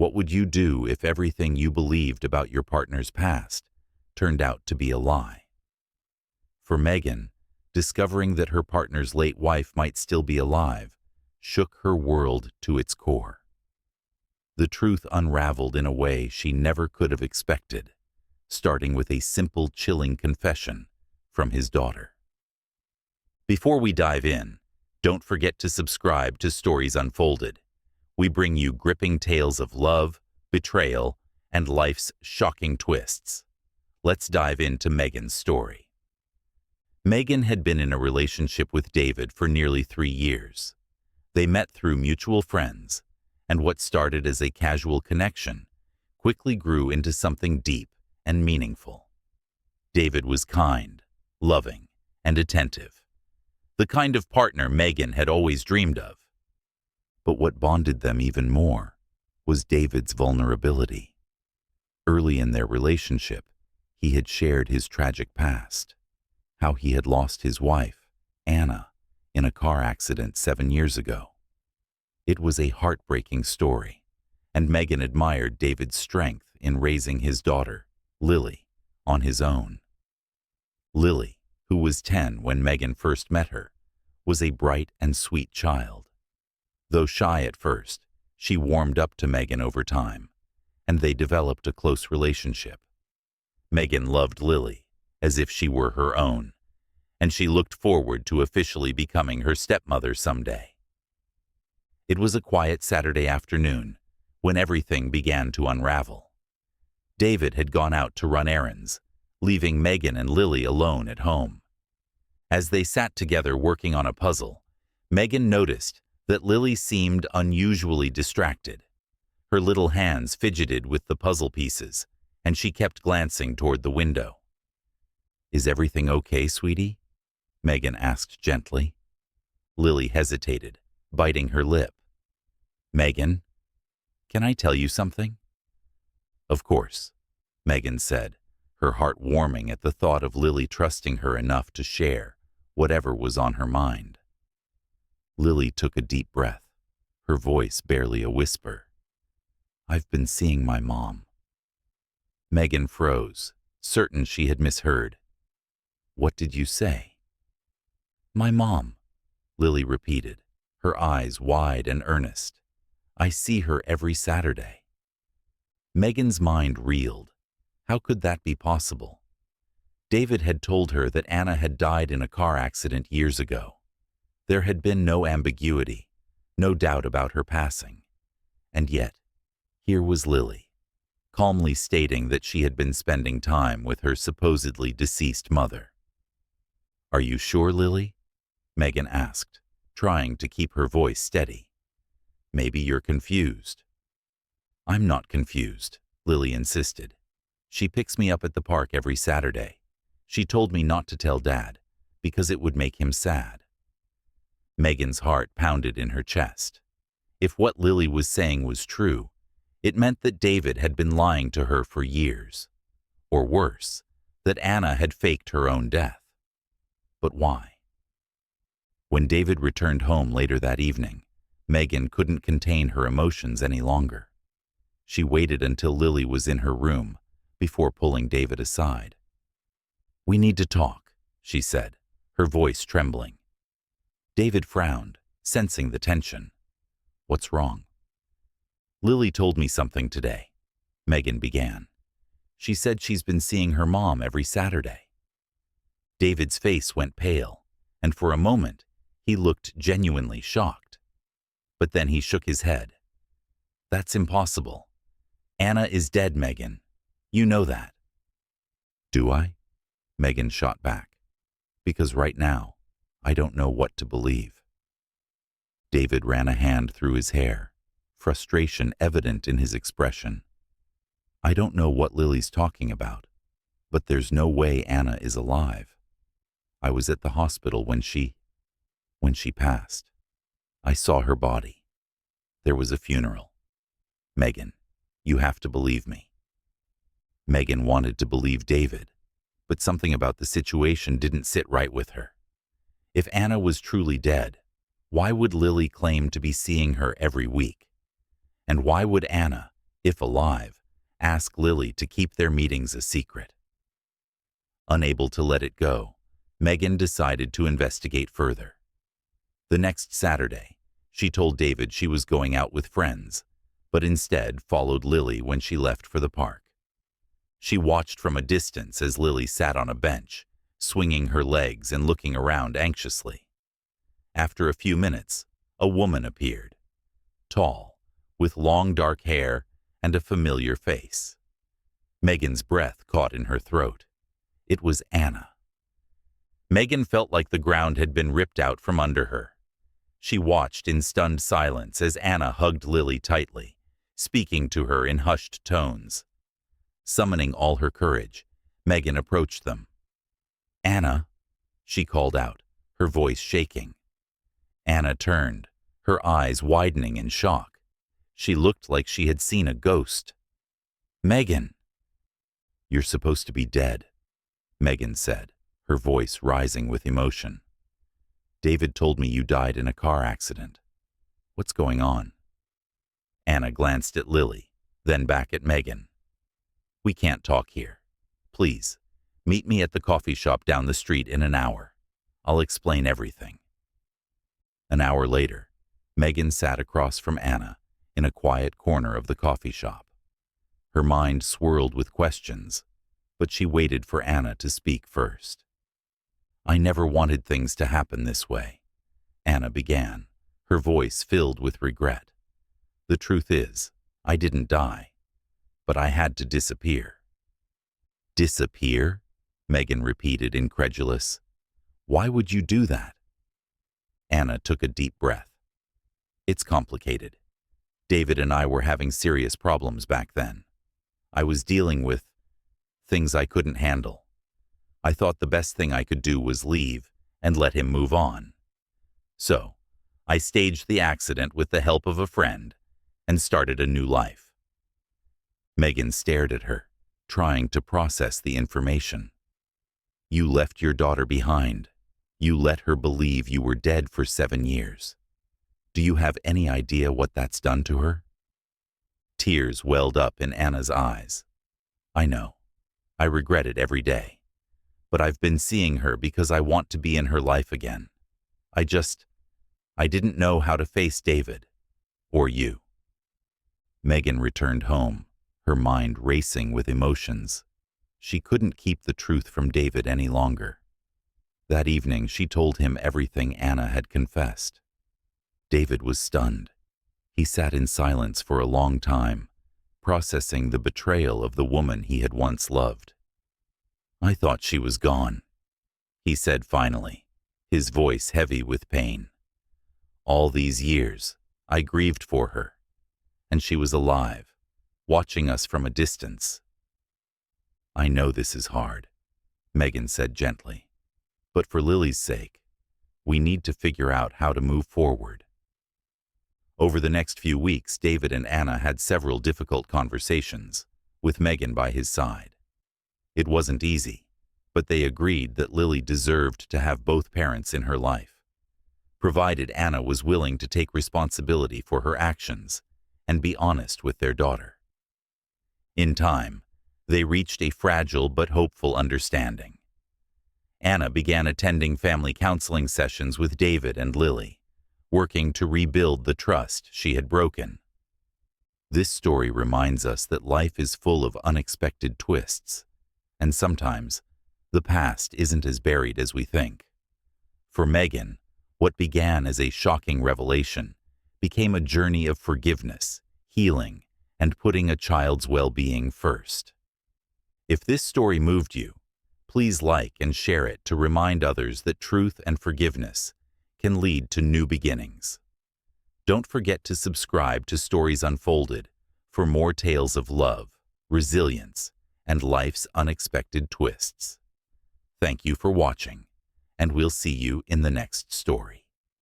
What would you do if everything you believed about your partner's past turned out to be a lie? For Megan, discovering that her partner's late wife might still be alive shook her world to its core. The truth unraveled in a way she never could have expected, starting with a simple, chilling confession from his daughter. Before we dive in, don't forget to subscribe to Stories Unfolded. We bring you gripping tales of love, betrayal, and life's shocking twists. Let's dive into Megan's story. Megan had been in a relationship with David for nearly 3 years. They met through mutual friends, and what started as a casual connection quickly grew into something deep and meaningful. David was kind, loving, and attentive, the kind of partner Megan had always dreamed of. But what bonded them even more was David's vulnerability. Early in their relationship, he had shared his tragic past, how he had lost his wife, Anna, in a car accident 7 years ago. It was a heartbreaking story, and Megan admired David's strength in raising his daughter, Lily, on his own. Lily, who was 10 when Megan first met her, was a bright and sweet child. Though shy at first, she warmed up to Megan over time, and they developed a close relationship. Megan loved Lily as if she were her own, and she looked forward to officially becoming her stepmother someday. It was a quiet Saturday afternoon when everything began to unravel. David had gone out to run errands, leaving Megan and Lily alone at home. As they sat together working on a puzzle, Megan noticed that Lily seemed unusually distracted. Her little hands fidgeted with the puzzle pieces, and she kept glancing toward the window. "Is everything okay, sweetie?" Megan asked gently. Lily hesitated, biting her lip. "Megan, can I tell you something?" "Of course," Megan said, her heart warming at the thought of Lily trusting her enough to share whatever was on her mind. Lily took a deep breath, her voice barely a whisper. "I've been seeing my mom." Megan froze, certain she had misheard. "What did you say?" "My mom," Lily repeated, her eyes wide and earnest. "I see her every Saturday." Megan's mind reeled. How could that be possible? David had told her that Anna had died in a car accident years ago. There had been no ambiguity, no doubt about her passing. And yet, here was Lily, calmly stating that she had been spending time with her supposedly deceased mother. "Are you sure, Lily?" Megan asked, trying to keep her voice steady. "Maybe you're confused." "I'm not confused," Lily insisted. "She picks me up at the park every Saturday. She told me not to tell Dad, because it would make him sad." Megan's heart pounded in her chest. If what Lily was saying was true, it meant that David had been lying to her for years. Or worse, that Anna had faked her own death. But why? When David returned home later that evening, Megan couldn't contain her emotions any longer. She waited until Lily was in her room before pulling David aside. "We need to talk," she said, her voice trembling. David frowned, sensing the tension. "What's wrong?" "Lily told me something today," Megan began. "She said she's been seeing her mom every Saturday." David's face went pale, and for a moment he looked genuinely shocked. But then he shook his head. "That's impossible. Anna is dead, Megan. You know that." "Do I?" Megan shot back. "Because right now, I don't know what to believe." David ran a hand through his hair, frustration evident in his expression. "I don't know what Lily's talking about, but there's no way Anna is alive. I was at the hospital when she passed. I saw her body. There was a funeral. Megan, you have to believe me." Megan wanted to believe David, but something about the situation didn't sit right with her. If Anna was truly dead, why would Lily claim to be seeing her every week? And why would Anna, If alive, ask Lily to keep their meetings a secret. Unable to let it go, Megan decided to investigate further. The next Saturday, she told David she was going out with friends, but instead followed Lily when she left for the park. She watched from a distance as Lily sat on a bench, swinging her legs and looking around anxiously. After a few minutes, a woman appeared, tall, with long dark hair and a familiar face. Megan's breath caught in her throat. It was Anna. Megan felt like the ground had been ripped out from under her. She watched in stunned silence as Anna hugged Lily tightly, speaking to her in hushed tones. Summoning all her courage, Megan approached them. "Anna," she called out, her voice shaking. Anna turned, her eyes widening in shock. She looked like she had seen a ghost. "Megan." "You're supposed to be dead," Megan said, her voice rising with emotion. "David told me you died in a car accident. What's going on?" Anna glanced at Lily, then back at Megan. "We can't talk here. Please, meet me at the coffee shop down the street in an hour. I'll explain everything." An hour later, Megan sat across from Anna in a quiet corner of the coffee shop. Her mind swirled with questions, but she waited for Anna to speak first. "I never wanted things to happen this way," Anna began, her voice filled with regret. "The truth is, I didn't die, but I had to disappear." "Disappear?" Megan repeated, incredulous. "Why would you do that?" Anna took a deep breath. "It's complicated. David and I were having serious problems back then. I was dealing with things I couldn't handle. I thought the best thing I could do was leave and let him move on. So, I staged the accident with the help of a friend and started a new life." Megan stared at her, trying to process the information. "You left your daughter behind. You let her believe you were dead for 7 years. Do you have any idea what that's done to her?" Tears welled up in Anna's eyes. "I know. I regret it every day. But I've been seeing her because I want to be in her life again. I didn't know how to face David. Or you." Megan returned home, her mind racing with emotions. She couldn't keep the truth from David any longer. That evening, she told him everything Anna had confessed. David was stunned. He sat in silence for a long time, processing the betrayal of the woman he had once loved. "I thought she was gone," he said finally, his voice heavy with pain. "All these years, I grieved for her, and she was alive, watching us from a distance." "I know this is hard," Megan said gently, "but for Lily's sake, we need to figure out how to move forward." Over the next few weeks, David and Anna had several difficult conversations, with Megan by his side. It wasn't easy, but they agreed that Lily deserved to have both parents in her life, provided Anna was willing to take responsibility for her actions and be honest with their daughter. In time, they reached a fragile but hopeful understanding. Anna began attending family counseling sessions with David and Lily, working to rebuild the trust she had broken. This story reminds us that life is full of unexpected twists, and sometimes the past isn't as buried as we think. For Megan, what began as a shocking revelation became a journey of forgiveness, healing, and putting a child's well-being first. If this story moved you, please like and share it to remind others that truth and forgiveness can lead to new beginnings. Don't forget to subscribe to Stories Unfolded for more tales of love, resilience, and life's unexpected twists. Thank you for watching, and we'll see you in the next story.